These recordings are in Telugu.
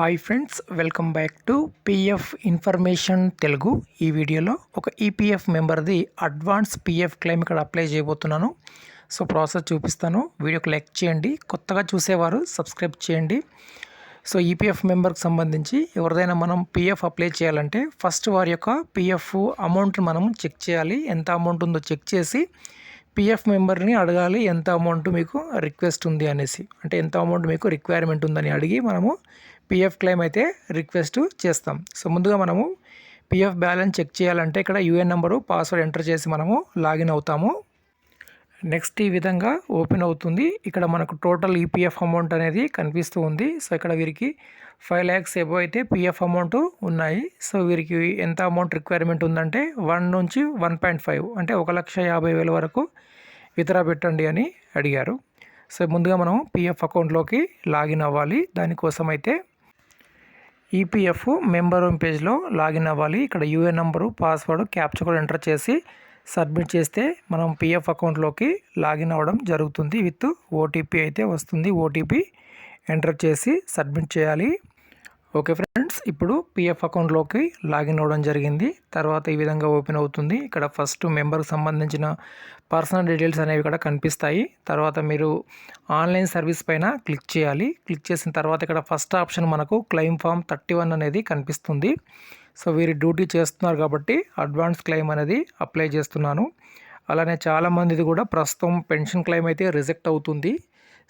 Hi friends, welcome back to PF information Telugu. ఈ వీడియోలో ఒక ఈపీఎఫ్ మెంబర్ది అడ్వాన్స్ పిఎఫ్ క్లెయిమ్ ఇక్కడ అప్లై చేయబోతున్నాను. సో ప్రాసెస్ చూపిస్తాను. వీడియోకి లైక్ చేయండి. కొత్తగా చూసేవారు సబ్స్క్రైబ్ చేయండి. సో ఈపీఎఫ్ మెంబర్కి సంబంధించి ఎవరిదైనా మనం పిఎఫ్ అప్లై చేయాలంటే ఫస్ట్ వారి యొక్క పిఎఫ్ అమౌంట్ మనం చెక్ చేయాలి. ఎంత అమౌంట్ ఉందో చెక్ చేసి పిఎఫ్ మెంబర్ని అడగాలి, ఎంత అమౌంట్ మీకు రిక్వెస్ట్ ఉంది అనేసి, అంటే ఎంత అమౌంట్ మీకు రిక్వైర్మెంట్ ఉందని అడిగి మనము పిఎఫ్ క్లెయిమ్ అయితే రిక్వెస్ట్ చేస్తాం. సో ముందుగా మనము పిఎఫ్ బ్యాలెన్స్ చెక్ చేయాలంటే ఇక్కడ యూఎన్ నెంబరు, పాస్వర్డ్ ఎంటర్ చేసి మనము లాగిన్ అవుతాము. నెక్స్ట్ ఈ విధంగా ఓపెన్ అవుతుంది. ఇక్కడ మనకు టోటల్ ఈపీఎఫ్ అమౌంట్ అనేది కనిపిస్తూ ఉంది. సో ఇక్కడ వీరికి 5 lakhs ఎబో అయితే పిఎఫ్ అమౌంట్ ఉన్నాయి. సో వీరికి ఎంత అమౌంట్ రిక్వైర్మెంట్ ఉందంటే 1 నుంచి 1.5 అంటే 1,50,000 వరకు విత్డ్రా పెట్టండి అని అడిగారు. సో ముందుగా మనం పిఎఫ్ అకౌంట్లోకి లాగిన్ అవ్వాలి. దానికోసం అయితే ఈపీఎఫ్ మెంబర్ హోమ్ పేజ్లో లాగిన్ అవ్వాలి. ఇక్కడ UAN number, password, captcha code enter చేసి సబ్మిట్ చేస్తే మనం పిఎఫ్ అకౌంట్లోకి లాగిన్ అవ్వడం జరుగుతుంది. విత్ ఓటీపీ అయితే వస్తుంది. ఓటీపీ ఎంటర్ చేసి సబ్మిట్ చేయాలి. ఓకే ఫ్రెండ్స్, ఇప్పుడు పిఎఫ్ అకౌంట్లోకి లాగిన్ అవ్వడం జరిగింది. తర్వాత ఈ విధంగా ఓపెన్ అవుతుంది. ఇక్కడ ఫస్ట్ మెంబర్కి సంబంధించిన పర్సనల్ డీటెయిల్స్ అనేవి ఇక్కడ కనిపిస్తాయి. తర్వాత మీరు ఆన్లైన్ సర్వీస్ పైన క్లిక్ చేయాలి. క్లిక్ చేసిన తర్వాత ఇక్కడ ఫస్ట్ ఆప్షన్ మనకు క్లెయిమ్ ఫామ్ 31 అనేది కనిపిస్తుంది. సో వీరు డ్యూటీ చేస్తున్నారు కాబట్టి అడ్వాన్స్ క్లెయిమ్ అనేది అప్లై చేస్తున్నాను. అలానే చాలామందిది కూడా ప్రస్తుతం పెన్షన్ క్లెయిమ్ అయితే రిజెక్ట్ అవుతుంది.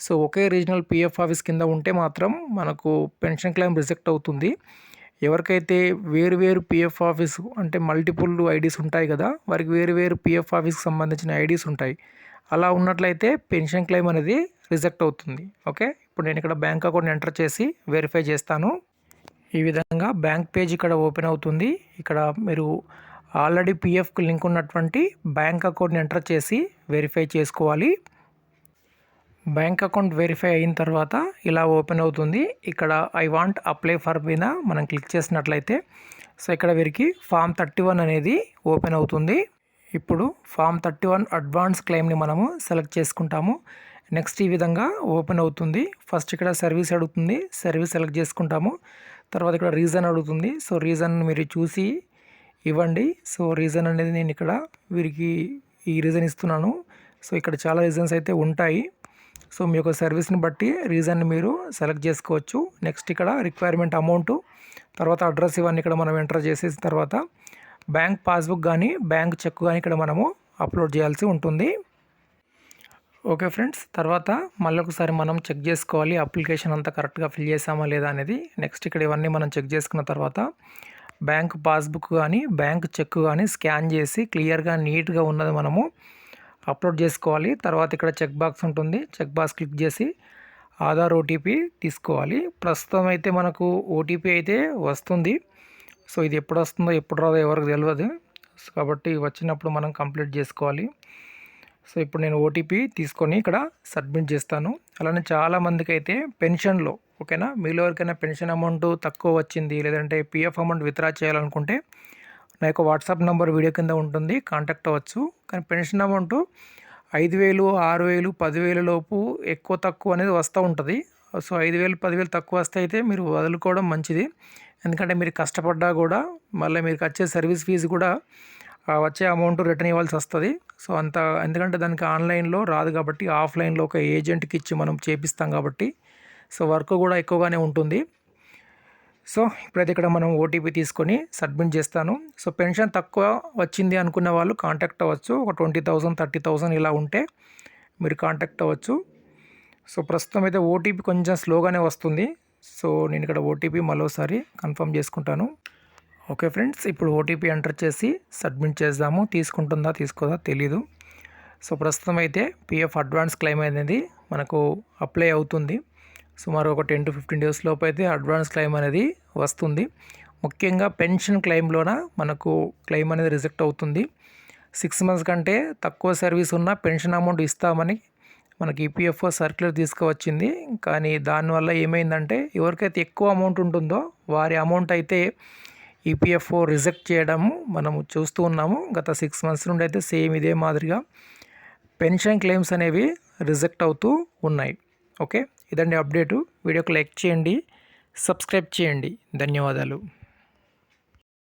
సో ఒకే రీజనల్ పిఎఫ్ ఆఫీస్ కింద ఉంటే మాత్రం మనకు పెన్షన్ క్లెయిమ్ రిజెక్ట్ అవుతుంది. ఎవరికైతే వేరు పిఎఫ్ ఆఫీస్ అంటే మల్టిపుల్ ఐడీస్ ఉంటాయి కదా, వారికి వేరు పిఎఫ్ ఆఫీస్కి సంబంధించిన ఐడీస్ ఉంటాయి. అలా ఉన్నట్లయితే పెన్షన్ క్లెయిమ్ అనేది రిజెక్ట్ అవుతుంది. ఓకే, ఇప్పుడు నేను ఇక్కడ బ్యాంక్ అకౌంట్ ఎంటర్ చేసి వెరిఫై చేస్తాను. ఈ విధంగా బ్యాంక్ పేజ్ ఇక్కడ ఓపెన్ అవుతుంది. ఇక్కడ మీరు ఆల్రెడీ పిఎఫ్కి లింక్ ఉన్నటువంటి బ్యాంక్ అకౌంట్ని ఎంటర్ చేసి వెరిఫై చేసుకోవాలి. బ్యాంక్ అకౌంట్ వెరిఫై అయిన తర్వాత ఇలా ఓపెన్ అవుతుంది. ఇక్కడ ఐ వాంట్ అప్లై ఫర్ మీద మనం క్లిక్ చేసినట్లయితే సో ఇక్కడ వీరికి ఫామ్ 31 అనేది ఓపెన్ అవుతుంది. ఇప్పుడు ఫామ్ 31 అడ్వాన్స్ క్లెయిమ్ని మనము సెలెక్ట్ చేసుకుంటాము. నెక్స్ట్ ఈ విధంగా ఓపెన్ అవుతుంది. ఫస్ట్ ఇక్కడ సర్వీస్ అడుగుతుంది. సర్వీస్ సెలెక్ట్ చేసుకుంటాము. తర్వాత ఇక్కడ రీజన్ అడుగుతుంది. సో రీజన్ మీరు చూసి ఇవ్వండి. సో రీజన్ అనేది నేను ఇక్కడ వీరికి ఈ రీజన్ ఇస్తున్నాను. సో ఇక్కడ చాలా రీజన్స్ అయితే ఉంటాయి. సో మీ యొక్క సర్వీస్ని బట్టి రీజన్ని మీరు సెలెక్ట్ చేసుకోవచ్చు. నెక్స్ట్ ఇక్కడ రిక్వైర్మెంట్ అమౌంట్, తర్వాత అడ్రస్ ఇవన్నీ ఇక్కడ మనం ఎంటర్ చేసేసిన తర్వాత బ్యాంక్ పాస్బుక్ కానీ బ్యాంక్ చెక్ కానీ ఇక్కడ మనము అప్లోడ్ చేయాల్సి ఉంటుంది. ఓకే ఫ్రెండ్స్, తర్వాత మళ్ళీ ఒకసారి మనం చెక్ చేసుకోవాలి అప్లికేషన్ అంతా కరెక్ట్గా ఫిల్ చేసామా లేదా అనేది. నెక్స్ట్ ఇక్కడ ఇవన్నీ మనం చెక్ చేసుకున్న తర్వాత బ్యాంక్ పాస్బుక్ కానీ బ్యాంక్ చెక్ కానీ స్కాన్ చేసి క్లియర్గా నీట్గా ఉన్నది మనము అప్లోడ్ చేసుకోవాలి. తర్వాత ఇక్కడ చెక్ బాక్స్ ఉంటుంది. చెక్ బాక్స్ క్లిక్ చేసి ఆధార్ ఓటీపీ తీసుకోవాలి. ప్రస్తుతం అయితే మనకు ఓటీపీ అయితే వస్తుంది. సో ఇది ఎప్పుడు వస్తుందో ఎప్పుడు రాదో ఎవరికి తెలియదు. కాబట్టి వచ్చినప్పుడు మనం కంప్లీట్ చేసుకోవాలి. సో ఇప్పుడు నేను ఓటీపీ తీసుకొని ఇక్కడ సబ్మిట్ చేస్తాను. అలానే చాలామందికి అయితే పెన్షన్లో, ఓకేనా, మీలో ఎవరికైనా పెన్షన్ అమౌంట్ తక్కువ వచ్చింది లేదంటే పిఎఫ్ అమౌంట్ విత్డ్రా చేయాలనుకుంటే నా యొక్క వాట్సాప్ నెంబర్ వీడియో కింద ఉంటుంది, కాంటాక్ట్ అవ్వచ్చు. కానీ పెన్షన్ అమౌంట్ 5,000, 6,000, 10,000 లోపు ఎక్కువ తక్కువ అనేది వస్తూ ఉంటుంది. సో 5,000, 10,000 తక్కువ వస్తే అయితే మీరు వదులుకోవడం మంచిది. ఎందుకంటే మీరు కష్టపడ్డా కూడా మళ్ళీ మీకు వచ్చే సర్వీస్ ఫీజు కూడా వచ్చే అమౌంట్ రిటర్న్ ఇవ్వాల్సి వస్తుంది. సో ఎందుకంటే దానికి ఆన్లైన్లో రాదు కాబట్టి ఆఫ్లైన్లో ఒక ఏజెంట్కి ఇచ్చి మనం చేపిస్తాం కాబట్టి సో వర్క్ కూడా ఎక్కువగానే ఉంటుంది. సో ఇప్పుడైతే ఇక్కడ మనం ఓటీపీ తీసుకొని సబ్మిట్ చేస్తాను. సో పెన్షన్ తక్కువ వచ్చింది అనుకున్న వాళ్ళు కాంటాక్ట్ అవ్వచ్చు. ఒక 20,000, 30,000 ఇలా ఉంటే మీరు కాంటాక్ట్ అవ్వచ్చు. సో ప్రస్తుతం అయితే ఓటీపీ కొంచెం స్లోగానే వస్తుంది. సో నేను ఇక్కడ ఓటీపీ మరోసారి కన్ఫర్మ్ చేసుకుంటాను. ఓకే ఫ్రెండ్స్, ఇప్పుడు ఓటీపీ ఎంటర్ చేసి సబ్మిట్ చేద్దాము. తీసుకుంటుందా తీసుకోదా తెలీదు. సో ప్రస్తుతం అయితే పిఎఫ్ అడ్వాన్స్ క్లెయిమ్ అనేది మనకు అప్లై అవుతుంది. సుమారు ఒక 10 to 15 days లోపు అయితే అడ్వాన్స్ క్లెయిమ్ అనేది వస్తుంది. ముఖ్యంగా పెన్షన్ క్లెయిమ్లోన మనకు క్లెయిమ్ అనేది రిజెక్ట్ అవుతుంది. 6 months కంటే తక్కువ సర్వీస్ ఉన్న పెన్షన్ అమౌంట్ ఇస్తామని మనకి ఈపీఎఫ్ఓ సర్క్యులర్ తీసుకువచ్చింది. కానీ దానివల్ల ఏమైందంటే ఎవరికైతే ఎక్కువ అమౌంట్ ఉంటుందో వారి అమౌంట్ అయితే ఈపీఎఫ్ఓ రిజెక్ట్ చేయడము మనము చూస్తూ ఉన్నాము. గత 6 months నుండి అయితే సేమ్ ఇదే మాదిరిగా పెన్షన్ క్లెయిమ్స్ అనేవి రిజెక్ట్ అవుతూ ఉన్నాయి. ఓకే, ఇదండి అప్డేటు. వీడియోకి లైక్ చేయండి, సబ్స్క్రైబ్ చేయండి. ధన్యవాదాలు.